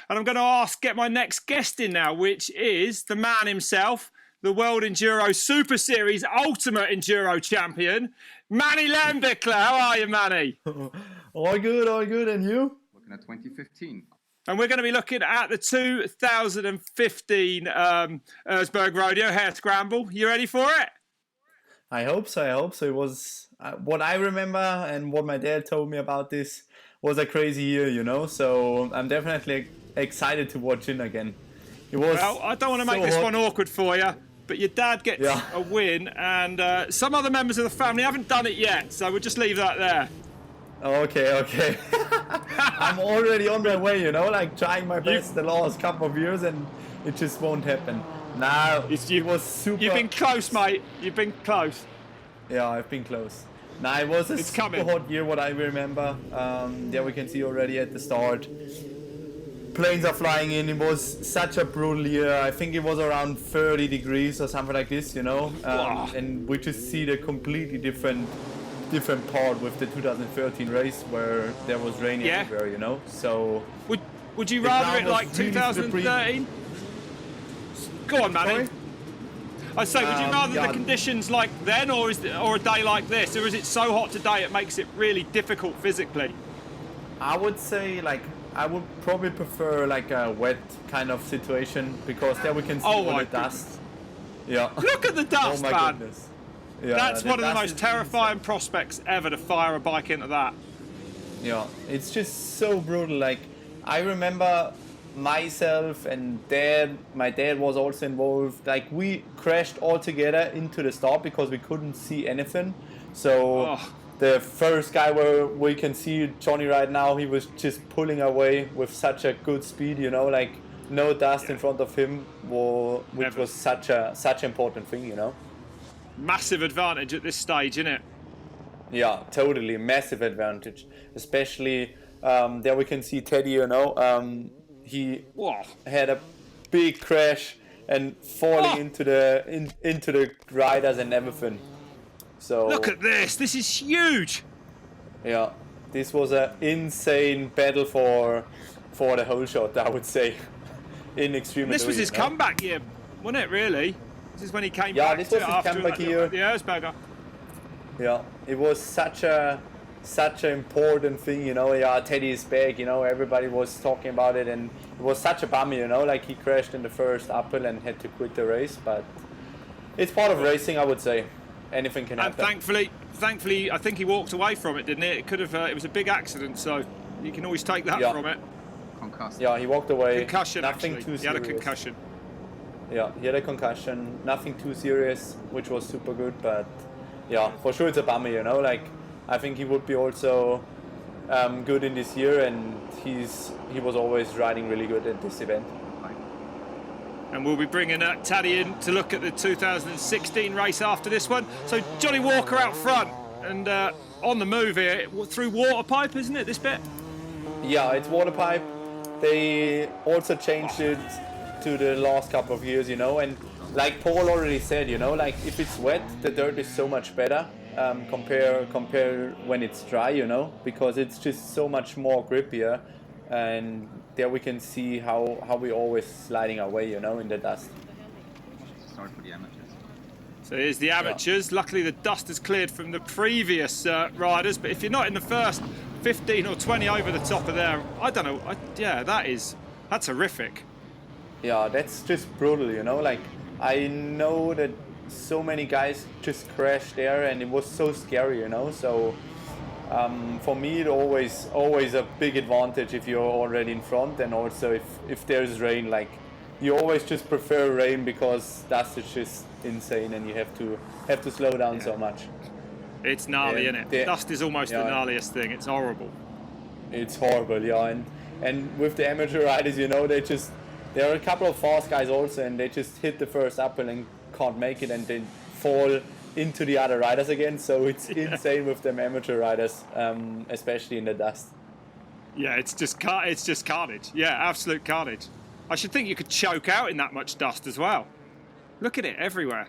And I'm going to get my next guest in now, which is the man himself, the World Enduro Super Series Ultimate Enduro Champion, Manuel Lettenbichler. How are you, Manny? All good, and you? Looking at 2015. And we're going to be looking at the 2015 Ezbergrodeo Hare Scramble. You ready for it? I hope so. It was what I remember and what my dad told me about this was a crazy year, you know. So I'm definitely excited to watch it again. It was. Well, I don't want to make this one awkward for you, but your dad gets a win, and some other members of the family haven't done it yet. So we'll just leave that there. Okay. I'm already on my way, you know, like trying my best the last couple of years, and it just won't happen. Now, it was super... You've been close, mate. You've been close. Yeah, I've been close. Now, it was a super hot year, what I remember. There we can see already at the start. Planes are flying in. It was such a brutal year. I think it was around 30 degrees or something like this, you know. And we just see the completely different part with the 2013 race where there was rain everywhere, you know. So would you rather it like 2013? Go on, Manny. I say, would you rather the conditions like then, or a day like this, or is it so hot today it makes it really difficult physically? I would say I would probably prefer like a wet kind of situation, because there we can see all the dust. Yeah. Look at the dust, oh my man. Goodness. Yeah, that's one of the most terrifying prospects ever, to fire a bike into that. Yeah, it's just so brutal. Like, I remember myself and my dad was also involved. Like, we crashed all together into the start because we couldn't see anything. So the first guy where we can see Johnny right now, he was just pulling away with such a good speed, you know, like no dust in front of him, which was such an important thing, you know. Massive advantage at this stage, isn't it? Yeah, totally massive advantage. Especially there we can see Teddy, you know, he had a big crash and falling into the riders and everything. So look at this. This is huge. Yeah, this was an insane battle for the whole shot, I would say. In extreme. This was his comeback year, wasn't it? Really. This is when he came back. Yeah, this was his comeback year. The Erzberger. Yeah, it was such an important thing, you know. Yeah, Teddy is back, you know. Everybody was talking about it, and it was such a bummer, you know. Like, he crashed in the first uphill and had to quit the race, but it's part of racing, I would say. Anything can happen. And thankfully, I think he walked away from it, didn't it? It could have. It was a big accident, so you can always take that from it. Concussed. Yeah, he walked away. Concussion. Nothing actually. too serious. He had a concussion. Yeah, he had a concussion. Nothing too serious, which was super good. But yeah, for sure it's a bummer, you know. Like, I think he would be also good in this year, and he was always riding really good at this event. And we'll be bringing Taddy in to look at the 2016 race after this one. So Johnny Walker out front and on the move here through water pipe, isn't it, this bit? Yeah, it's water pipe. They also changed it to the last couple of years, you know, and like Paul already said, you know, like if it's wet, the dirt is so much better compare when it's dry, you know, because it's just so much more grippier, and there we can see how we always sliding away, you know, in the dust. Start for the amateurs. So here's the amateurs. Yeah. Luckily the dust has cleared from the previous riders, but if you're not in the first 15 or 20 over the top of there, I don't know, that's horrific. Yeah, that's just brutal, you know, like I know that so many guys just crashed there, and it was so scary, you know, so for me it always a big advantage if you're already in front, and also if there's rain, like you always just prefer rain because dust is just insane and you have to slow down so much. It's gnarly, isn't it? Dust is almost the gnarliest thing. It's horrible. It's horrible, yeah, and with the amateur riders, you know, there are a couple of fast guys also, and they just hit the first uphill and can't make it, and then fall into the other riders again. So it's insane with them amateur riders, especially in the dust. Yeah, it's just carnage. Yeah, absolute carnage. I should think you could choke out in that much dust as well. Look at it everywhere.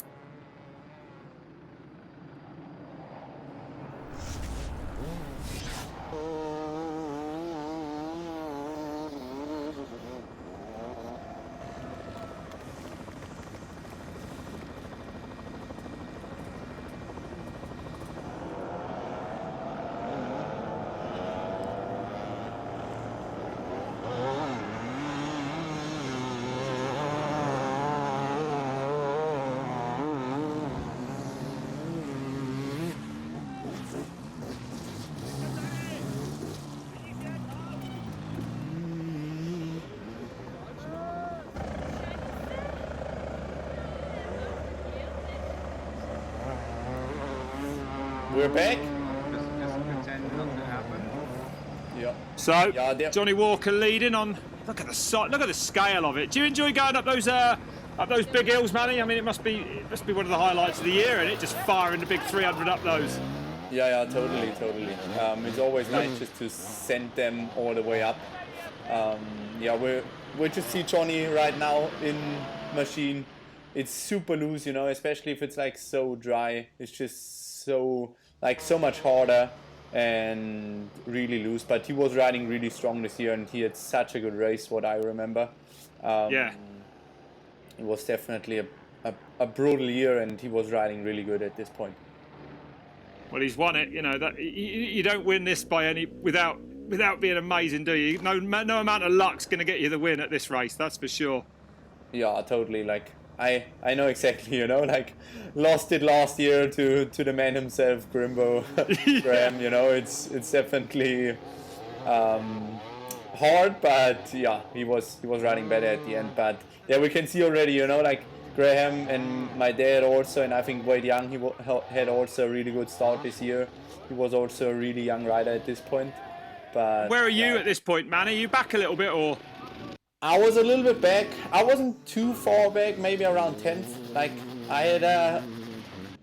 We're back. Just pretend not to happen. Yeah. So Yeah, Johnny Walker leading on. Look at the scale of it. Do you enjoy going up those big hills, Manny? I mean, it must be one of the highlights of the year, and it just firing the big 300 up those. Yeah, totally. It's always nice just to send them all the way up. Yeah, we just see Johnny right now in machine. It's super loose, you know, especially if it's like so dry. It's just so much harder and really loose. But he was riding really strong this year, and he had such a good race, what I remember. Yeah. It was definitely a brutal year, and he was riding really good at this point. Well, he's won it. You know that you don't win this without being amazing, do you? No amount of luck's going to get you the win at this race. That's for sure. Yeah, totally. Like I know exactly. You know, like lost it last year to the man himself, Grimbo Graham. You know, it's definitely hard, but yeah, he was riding better at the end. But yeah, we can see already. You know, like Graham and my dad also, and I think Wade Young, he had also a really good start this year. He was also a really young rider at this point. But where are you at this point, man? Are you back a little bit, or? I was a little bit back. I wasn't too far back, maybe around 10th. Like I had a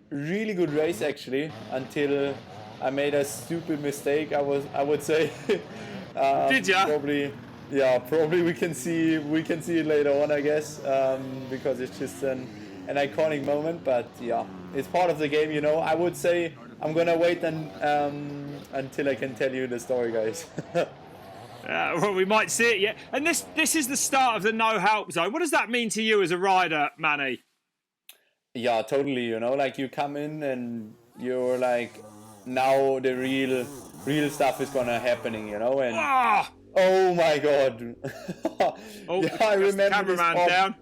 really good race actually until I made a stupid mistake. I would say. Did ya? Probably we can see it later on, I guess, because it's just an iconic moment. But yeah, it's part of the game, you know. I would say I'm gonna wait until I can tell you the story, guys. Well, we might see it yet. And this is the start of the no help zone. What does that mean to you as a rider, Manny? Yeah, totally. You know, like you come in and you're like, now the real stuff is gonna happening. You know, and. Oh my god! Yeah, I remember cameraman this down.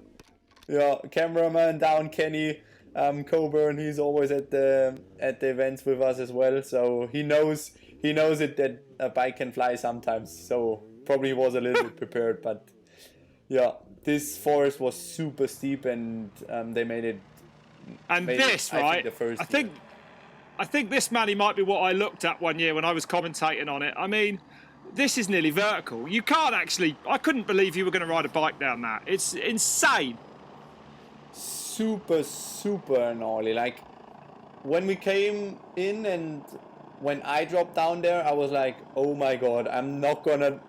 Yeah, cameraman down. Kenny Coburn. He's always at the events with us as well, so he knows it that a bike can fly sometimes. So probably he was a little bit prepared, but yeah, this forest was super steep, and they made it. And this, right? I think this, Manny, might be what I looked at one year when I was commentating on it. I mean. This is nearly vertical. You can't actually... I couldn't believe you were going to ride a bike down that. It's insane. Super, super gnarly. Like, when we came in and when I dropped down there, I was like, oh my god, I'm not gonna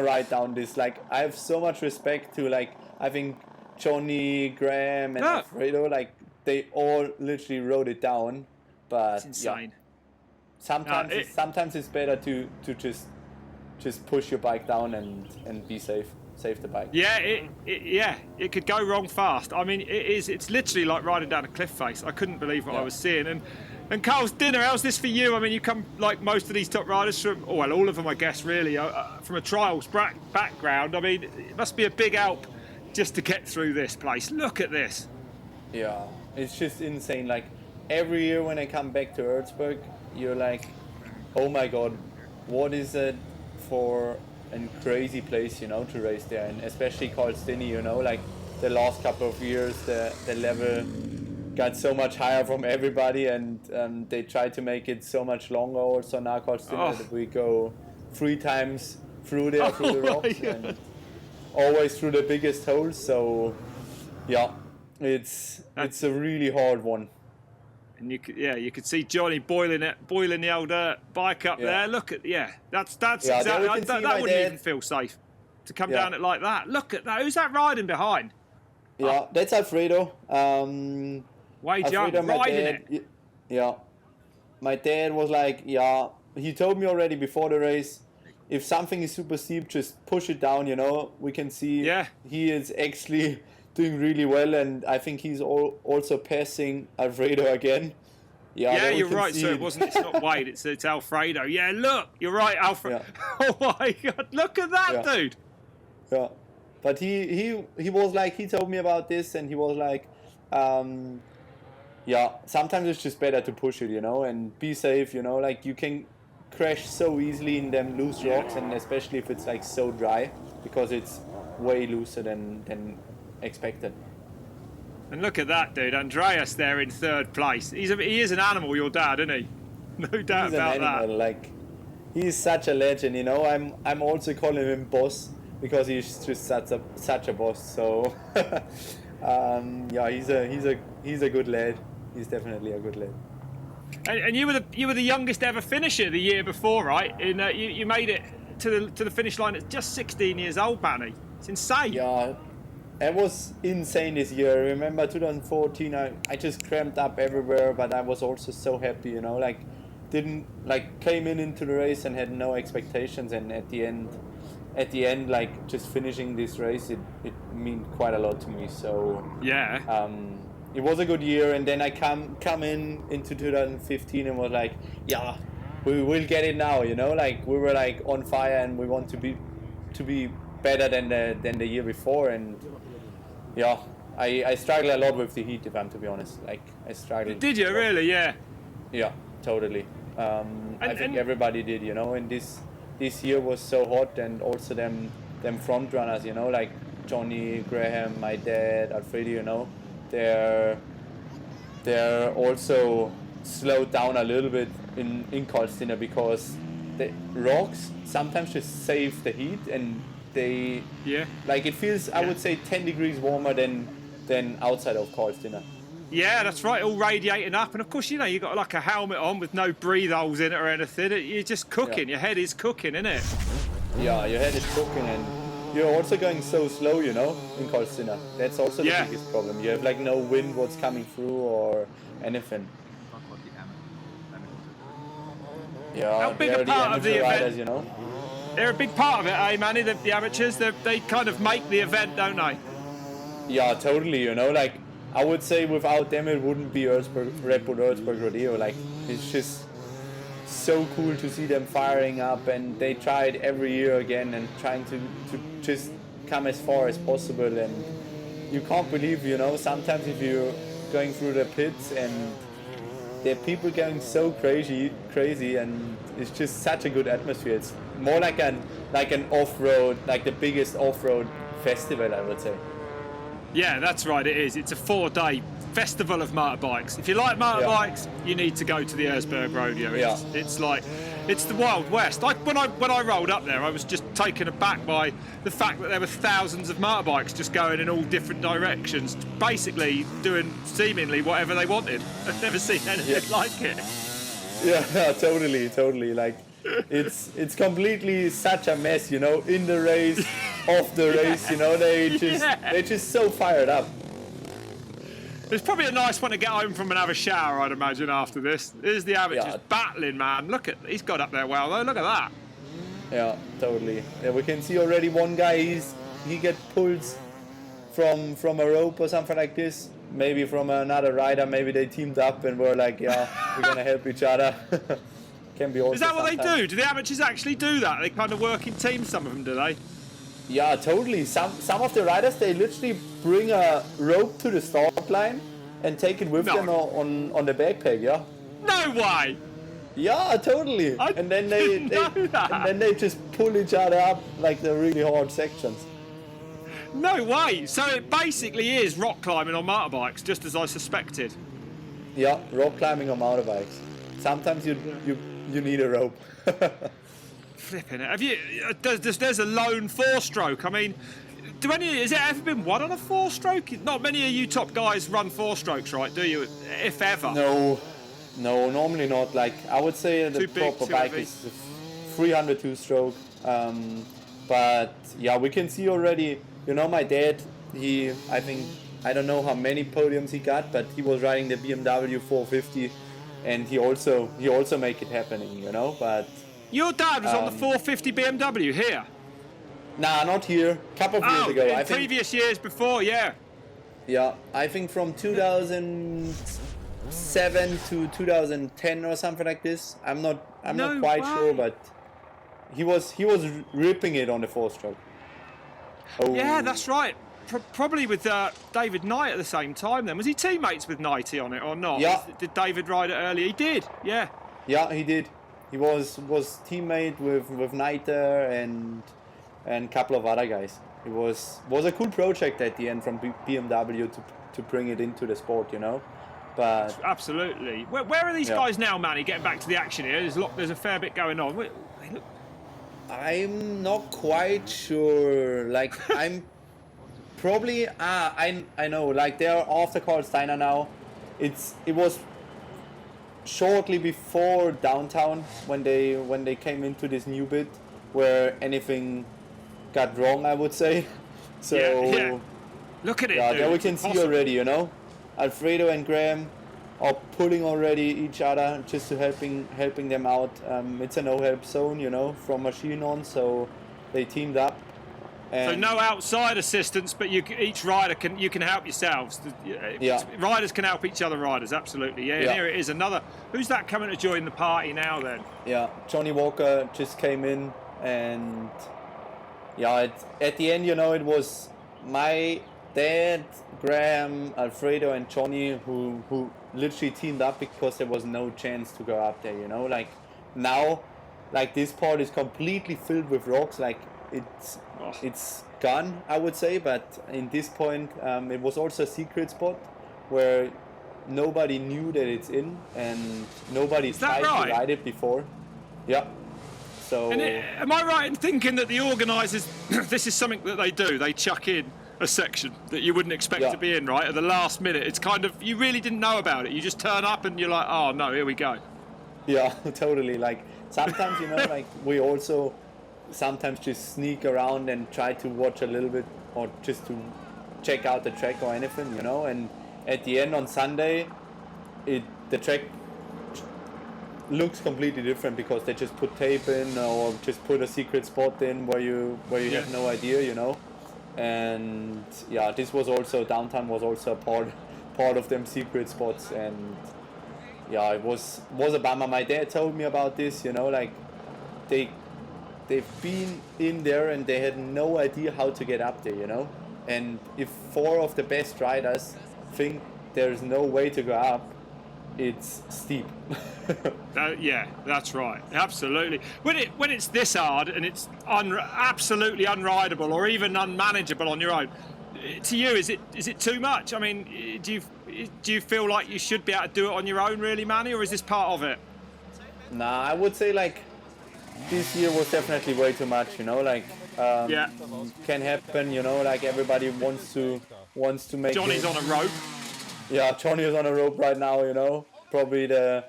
ride down this. Like, I have so much respect to, like, I think Johnny, Graham, and Alfredo, like, they all literally rode it down. But, it's insane. Yeah, sometimes it's better to just push your bike down and be safe. Save the bike. Yeah, it could go wrong fast. I mean, it's literally like riding down a cliff face. I couldn't believe what I was seeing. And Carl's dinner, how's this for you? I mean, you come like most of these top riders from, well, all of them, I guess, really, from a trials background. I mean, it must be a big help just to get through this place. Look at this. Yeah, it's just insane. Like, every year when I come back to Erzberg, you're like, oh my god, what is it for a crazy place, you know, to race there, and especially Carl Stinney, you know, like the last couple of years the level got so much higher from everybody, and they tried to make it so much longer also now, Carl Stinney, that we go 3 times through there, through the rocks, and always through the biggest holes. So yeah, it's a really hard one. And you could see Johnny boiling the old bike up there. Look at that's exactly that wouldn't even feel safe to come down it like that. Look at that. Who's that riding behind? Yeah, that's Alfredo. Wade Young riding it. Yeah, my dad was like, he told me already before the race, if something is super steep, just push it down. You know, we can see he is actually doing really well, and I think he's also passing Alfredo again. Yeah, you're right. So it's not Wade, it's Alfredo. Yeah, look, you're right, Alfredo. Yeah. Oh my god, look at that dude. Yeah, but he was like, he told me about this, and he was like, sometimes it's just better to push it, you know, and be safe, you know, like you can crash so easily in them loose rocks, and especially if it's like so dry, because it's way looser than expected. And look at that dude, Andreas there in 3rd place. He is an animal, your dad, isn't he? No doubt he's about an animal. that. Like, he's such a legend, you know. I'm also calling him boss because he's just such a boss. So yeah, he's a good lad. He's definitely a good lad. And you were the youngest ever finisher the year before, right? You made it to the finish line at just 16 years old, Manny. It's insane. Yeah, it was insane this year. I remember 2014. I just cramped up everywhere, but I was also so happy, you know. Like, came into the race and had no expectations, and at the end, like, just finishing this race, it meant quite a lot to me. So yeah. It was a good year, and then I come into 2015 and was like, yeah, we will get it now, you know. Like, we were like on fire, and we want to be better than the year before, and yeah, I struggled a lot with the heat, if I'm to be honest. Like, I struggled. Did you really? Yeah. Yeah, totally. I think everybody did, you know. And this year was so hot, and also them front runners, you know, like Johnny, Graham, my dad, Alfredo, you know. They're also slowed down a little bit in Colstina because the rocks sometimes just save the heat, and they like, it feels, I would say, 10 degrees warmer than outside of Colstina. Yeah, that's right, all radiating up, and of course, you know, you got like a helmet on with no breathe holes in it or anything. You're just cooking. Your head is cooking, isn't it? Yeah, your head is cooking, and you're also going so slow, you know, in Colstina. That's also the biggest problem. You have like no wind what's coming through or anything. Yeah, how big a part of the riders, event? You know? They're a big part of it, eh, Manny? The amateurs, they kind of make the event, don't they? Yeah, totally. You know, like, I would say without them it wouldn't be Red Bull Erzbergrodeo. Like, it's just so cool to see them firing up, and they try it every year again and trying to just come as far as possible. And you can't believe, you know, sometimes if you're going through the pits and there are people going so crazy, and it's just such a good atmosphere. It's more like an off-road, like the biggest off-road festival, I would say. Yeah, that's right, it is. It's a 4-day festival of motorbikes. If you like motorbikes, you need to go to the Ezbergrodeo. It's like, it's the Wild West. When I rolled up there, I was just taken aback by the fact that there were thousands of motorbikes just going in all different directions, basically doing seemingly whatever they wanted. I've never seen anything like it. Yeah, totally. Like, it's completely such a mess, you know, in the race, off the race, you know. They're just so fired up. It's probably a nice one to get home from and have a shower, I'd imagine, after this. Here's the amateurs battling, man. Look he's got up there well, though. Look at that. Yeah, totally. Yeah, we can see already one guy, he get pulled from a rope or something like this. Maybe from another rider. Maybe they teamed up and were like, yeah, we're gonna help each other. Can be also. Is that what they do? Do the amateurs actually do that? They kind of work in teams, some of them, do they? Yeah, totally. Some of the riders, they literally bring a rope to the start line and take it with them on the backpack. Yeah. No way. Yeah, totally. And then they just pull each other up like the really hard sections. No way. So it basically is rock climbing on motorbikes, just as I suspected. Yeah, rock climbing on motorbikes. Sometimes you need a rope. Flipping it. Have you? There's a lone 4-stroke. I mean, has it ever been won on a 4-stroke? Not many of you top guys run 4-strokes, right? Do you? If ever. No, normally not. Like, I would say the proper bike is a 300 2-stroke. But yeah, we can see already. You know, my dad. I don't know how many podiums he got, but he was riding the BMW 450, and he also make it happening. You know, but. Your dad was on the 450 BMW here? Nah, not here. Couple of years ago. In previous years before, yeah. Yeah, I think from 2007 to 2010 or something like this. I'm not quite sure, but he was ripping it on the 4-stroke. Oh. Yeah, that's right. Probably with David Knight at the same time. Then was he teammates with Knighty on it or not? Yeah. Did David ride it earlier? He did. Yeah. Yeah, he did. He was teammate with Knighter and a couple of other guys. It was a cool project at the end from BMW to bring it into the sport, you know. But Absolutely. Where are these guys now, Manny? Getting back to the action here, there's a fair bit going on. I'm not quite sure. Like I'm probably I know. Like they're off the Karl Steiner now. It was shortly before downtown when they came into this new bit where anything got wrong, I would say. So yeah. Look at it. yeah, dude. there we It's can see impossible. already, you know, Alfredo and Graham are pulling already each other just to helping them out. It's a no-help zone, you know, from machine on, so they teamed up. So And no outside assistance, but each rider can help yourselves. Yeah. Riders can help each other. Riders, absolutely. Yeah. And Yeah. here it is. Another. Who's that coming to join the party now? Then. yeah, Johnny Walker just came in, and yeah, at the end, you know, it was my dad, Graham, Alfredo, and Johnny who literally teamed up because there was no chance to go up there, you know. Like now, like this part is completely filled with rocks. Like it's gone, I would say. But in this point, it was also a secret spot where nobody knew that it's in, and nobody tried to ride it before. Yeah. So. And am I right in thinking that the organisers, this is something that they do? They chuck in a section that you wouldn't expect to be in, right? At the last minute, it's kind of, you really didn't know about it. You just turn up and you're like, oh no, here we go. Yeah, totally. Like sometimes, you know, like we also sometimes just sneak around and try to watch a little bit or just to check out the track or anything, you know. And at the end on Sunday, the track looks completely different because they just put tape in or just put a secret spot in where you have no idea, you know. And yeah, this was also, downtown was also a part of them secret spots, and yeah, it was a bummer. My dad told me about this, you know, like they've been in there and they had no idea how to get up there, you know. And if 4 of the best riders think there's no way to go up, it's steep. Yeah, that's right. Absolutely. When it's this hard and it's absolutely unrideable or even unmanageable on your own, to you, is it too much? I mean, do you feel like you should be able to do it on your own, really, Manny, or is this part of it? Nah, I would say like this year was definitely way too much. You know, like can happen. You know, like everybody wants to make. Johnny's on a rope. Yeah, Johnny is on a rope right now, you know. Probably the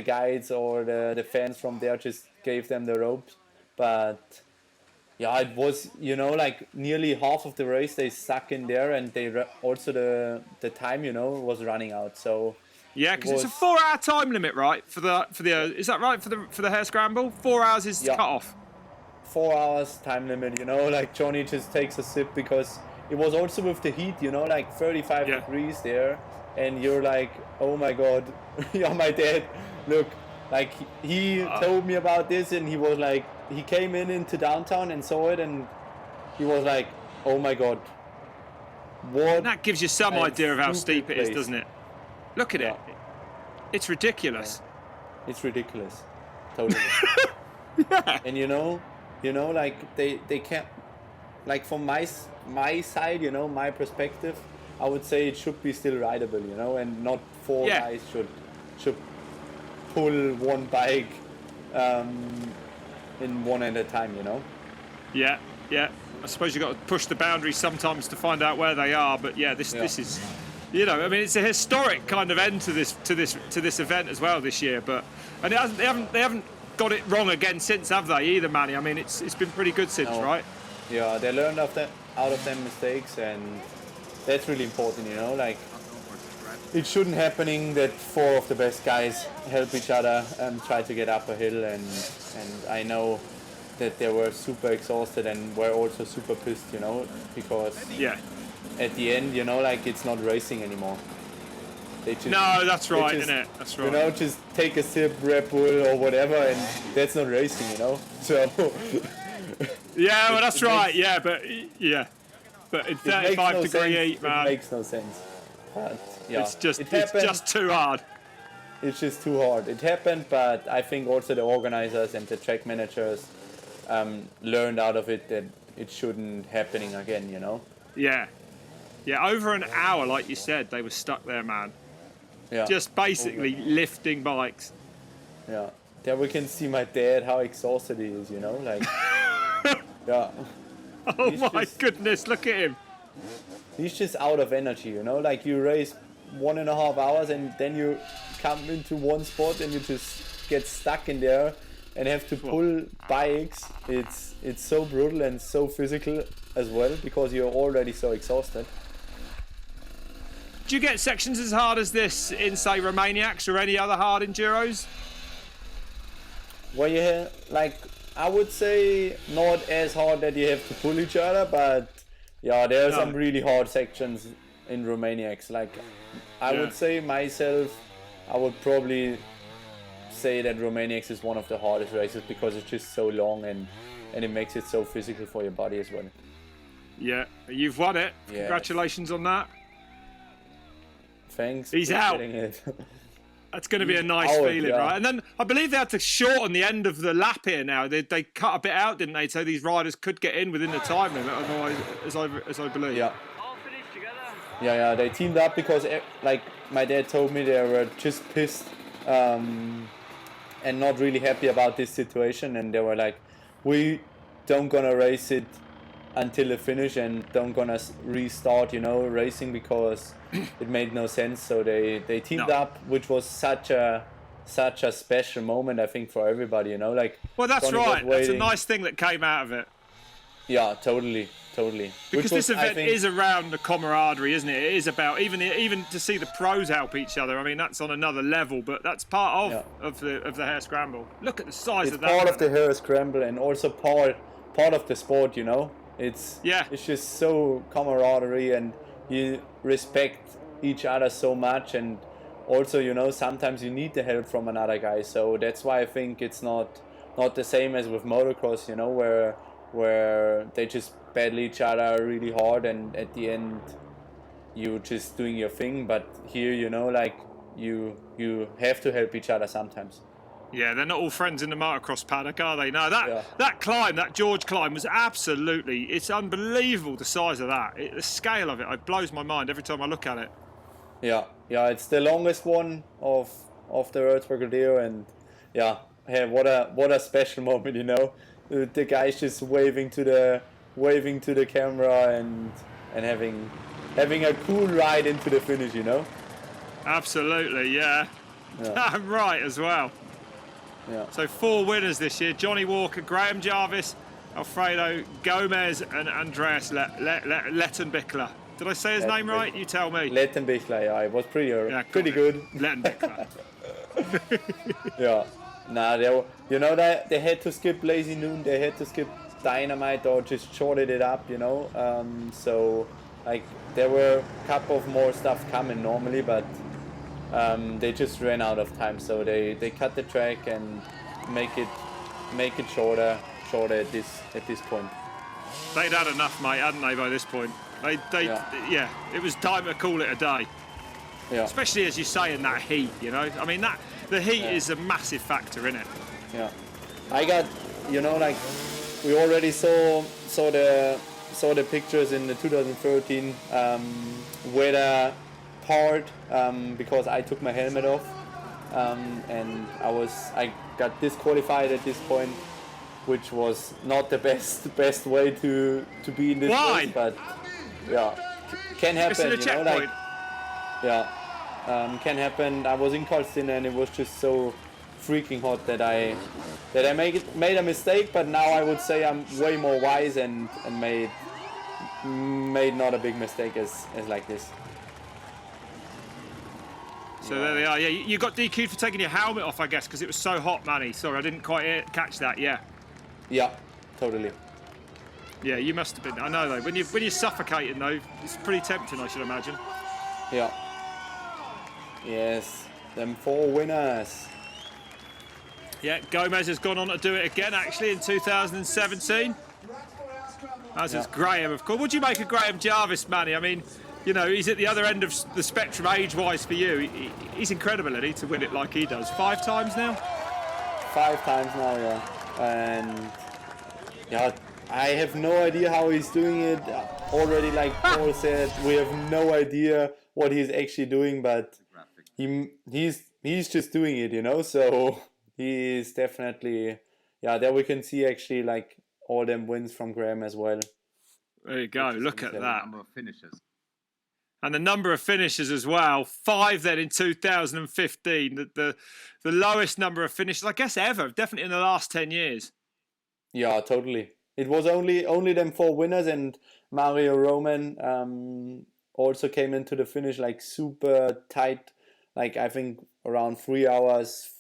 guides or the fans from there just gave them the ropes. But yeah, it was, you know, like nearly half of the race they stuck in there, and they also the time, you know, was running out. So yeah, because it's a 4-hour time limit, right? For the is that right for the Hare Scramble? 4 hours is cut off. 4 hours time limit, you know, like Johnny just takes a sip because it was also with the heat, you know, like 35 degrees there, and you're like, oh my god. Yeah, my dad, look, like he told me about this, and he was like, he came into downtown and saw it, and he was like, oh my god, what? And that gives you some idea of how steep it is, doesn't it? Look at it. It's ridiculous. Yeah. It's ridiculous. Totally. And you know, like they can't, like from my side, you know, my perspective, I would say it should be still rideable, you know, and not 4 guys should pull one bike in one at a time, you know. Yeah. I suppose you've got to push the boundaries sometimes to find out where they are, but this is, you know, I mean, it's a historic kind of end to this event as well this year. But they haven't got it wrong again since, have they? Either, Manny. I mean, it's been pretty good since, right? Yeah, they learned out of their mistakes, and that's really important, you know. Like, it shouldn't happening that 4 of the best guys help each other and try to get up a hill, and I know that they were super exhausted and were also super pissed, you know, because at the end, you know, like it's not racing anymore. No, that's right, isn't it? That's right. You know, just take a sip, Red Bull or whatever, and that's not racing, you know. So. Yeah, well, that's right. But in 35-degree heat, man, it makes no sense. But, yeah, it's just too hard. It's just too hard. It happened, but I think also the organizers and the track managers learned out of it that it shouldn't happening again, you know. Yeah, over an hour, like you said, they were stuck there, man. Yeah. Just basically lifting bikes. Yeah. There we can see my dad, how exhausted he is, you know, like, yeah. Oh my goodness, look at him. He's just out of energy, you know, like you race 1.5 hours and then you come into one spot and you just get stuck in there and have to pull bikes. It's so brutal and so physical as well because you're already so exhausted. Do you get sections as hard as this in, say, Romaniacs or any other hard enduros? Well, yeah, like I would say not as hard that you have to pull each other, but yeah, there are some really hard sections in Romaniacs. Like I would say myself, I would probably say that Romaniacs is one of the hardest races because it's just so long and it makes it so physical for your body as well. Yeah, you've won it. Yes. Congratulations on that. Thanks. He's for out. getting it. That's going to be a nice feeling, right? And then I believe they had to shorten the end of the lap here now. They cut a bit out, didn't they? So these riders could get in within the time limit, otherwise, as I believe. Yeah. Yeah, they teamed up because, like my dad told me, they were just pissed and not really happy about this situation, and they were like, we don't gonna race it until the finish and don't gonna restart, you know, racing because it made no sense. So they teamed up, which was such a special moment, I think, for everybody, you know, like. Well, that's right. That's a nice thing that came out of it. Yeah, totally. Because this event is around the camaraderie, isn't it? It is about even to see the pros help each other. I mean, that's on another level, but that's part of the Hare Scramble. Look at the size of that. It's part of the Hare Scramble and also part of the sport, you know. It's just so camaraderie and you respect each other so much, and also, you know, sometimes you need the help from another guy. So that's why I think it's not the same as with motocross, you know, where they just battle each other really hard and at the end you just doing your thing. But here, you know, like you have to help each other sometimes. Yeah, they're not all friends in the motocross paddock, are they? No, that climb, that George climb was absolutely, it's unbelievable, the size of that. The scale of it blows my mind every time I look at it. Yeah, it's the longest one of the Erzbergrodeo, and what a special moment, you know. The guys just waving to the camera and having a cool ride into the finish, you know. Absolutely, yeah. Damn right as well. Yeah. So 4 winners this year: Johnny Walker, Graham Jarvis, Alfredo Gomez, and Andreas Lettenbichler. Did I say his name right? You tell me. Lettenbichler, yeah, it was pretty good. Lettenbichler. Yeah. Nah, they had to skip Lazy Noon, they had to skip Dynamite or just shorted it up, you know. So like there were a couple of more stuff coming normally, but they just ran out of time. So they cut the track and make it shorter at this point. They'd had enough, mate, hadn't they? By this point, it was time to call it a day. Yeah. Especially as you say in that heat, you know. I mean the heat is a massive factor in it. Yeah. I got, you know, like we already saw the pictures in the 2013 weather part because I took my helmet off and I got disqualified at this point, which was not the best way to be in this race, but can happen, you know, like can happen. I was in Colstin and it was just so freaking hot that I made a mistake, but now I would say I'm way more wise and made not a big mistake as like this. So there they are. Yeah, you got DQ'd for taking your helmet off, I guess, because it was so hot, Manny. Sorry, I didn't quite catch that. Yeah, totally. Yeah, you must have been. I know though. When you're suffocating though, it's pretty tempting, I should imagine. Yeah. Yes, them 4 winners. Yeah, Gomez has gone on to do it again, actually, in 2017. As is Graham, of course. What do you make of Graham Jarvis, Manny? I mean, you know, he's at the other end of the spectrum age-wise for you. He's incredible, isn't he, to win it like he does. 5 times now? 5 times now, yeah. And I have no idea how he's doing it. Already, like Paul said, we have no idea what he's actually doing, but he's just doing it, you know. So he's definitely, yeah. There we can see actually like all them wins from Graham as well. There you go. Look at that. Number of finishes. And the number of finishes as well. 5 then in 2015. The lowest number of finishes, I guess, ever. Definitely in the last 10 years. Yeah, totally. It was only them 4 winners, and Mario Roman also came into the finish like super tight, like I think around 3 hours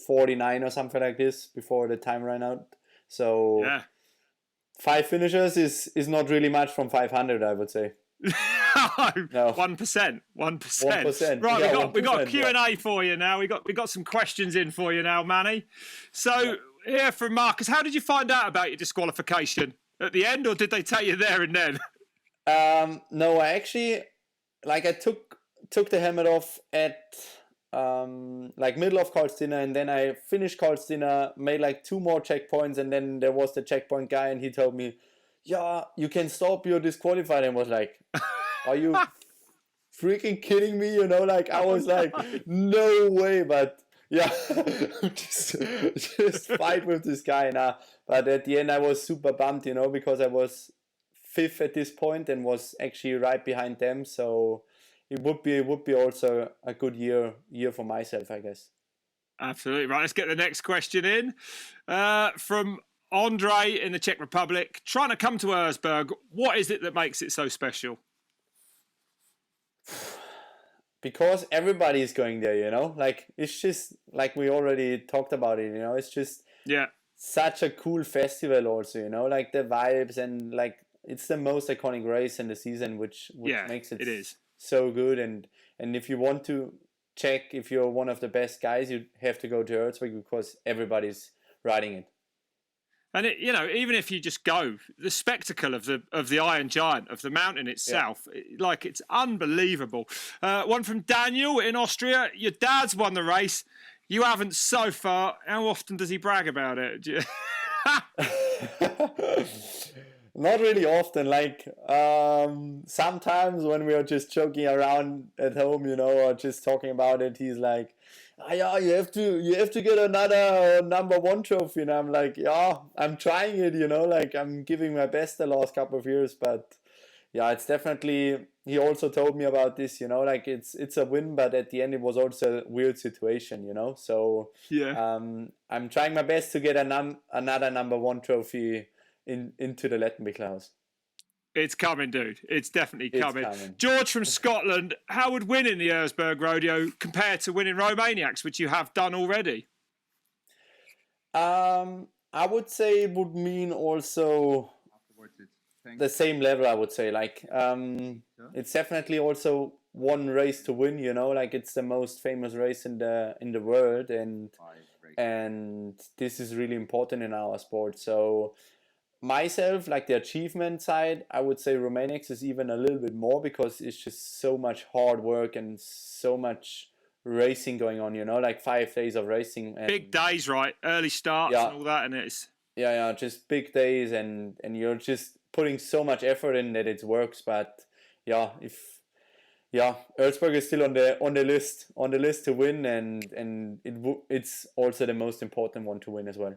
49 or something like this before the time ran out. So yeah. 5 finishers is not really much from 500, I would say. No. 1%. 1%. Right, yeah, we got a Q&A for you now. We got some questions in for you now, Manny. So here from Marcus, how did you find out about your disqualification? At the end, or did they tell you there and then? No, I actually, like, I took the helmet off at like middle of Carl's dinner, and then I finished Carl's dinner, made like 2 more checkpoints, and then there was the checkpoint guy, and he told me, yeah, you can stop, you're disqualified. And was like, are you freaking kidding me? You know, like I was like, no way. But yeah, just fight with this guy now. But at the end, I was super bummed, you know, because I was 5th at this point and was actually right behind them. So it would be also a good year for myself, I guess. Absolutely right. Let's get the next question in from Andre in the Czech Republic. Trying to come to Erzberg, what is it that makes it so special? Because everybody is going there, you know, like it's just like we already talked about it, you know, it's just such a cool festival also, you know, like the vibes, and like it's the most iconic race in the season, which makes it is so good. And if you want to check if you're one of the best guys, you have to go to Erzberg because everybody's riding it. And it, you know, even if you just go, the spectacle of the Iron Giant, of the mountain itself, like it's unbelievable. One from Daniel in Austria. Your dad's won the race. You haven't so far. How often does he brag about it? Not really often. Like sometimes when we are just joking around at home, you know, or just talking about it, he's like, oh, yeah, you have to get another number 1 trophy. And I'm like, yeah, I'm trying it, you know, like I'm giving my best the last couple of years. But yeah, it's definitely, he also told me about this, you know, like it's a win, but at the end it was also a weird situation, you know. So I'm trying my best to get another number 1 trophy into the Lettenbichler house. It's coming, dude. It's definitely coming. George from Scotland, how would winning the Ezbergrodeo compare to winning Romaniacs, which you have done already? I would say it would mean also the same level, I would say. Like, it's definitely also one race to win, you know, like it's the most famous race in the world, and this is really important in our sport. So myself, like the achievement side, I would say Romaniacs is even a little bit more, because it's just so much hard work and so much racing going on, you know, like 5 days of racing. And big days, right? Early starts and all that, and it's... Yeah, just big days, and you're just putting so much effort in that it works. But Erzberg is still on the list to win, and it's also the most important one to win as well.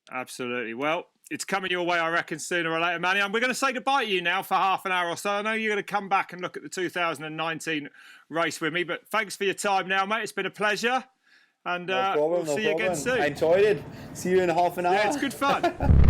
Absolutely. Well, it's coming your way, I reckon, sooner or later, Manny. And we're going to say goodbye to you now for half an hour or so. I know you're going to come back and look at the 2019 race with me, but thanks for your time now, mate. It's been a pleasure. And we'll see you again soon. I enjoyed it. See you in half an hour. Yeah, it's good fun.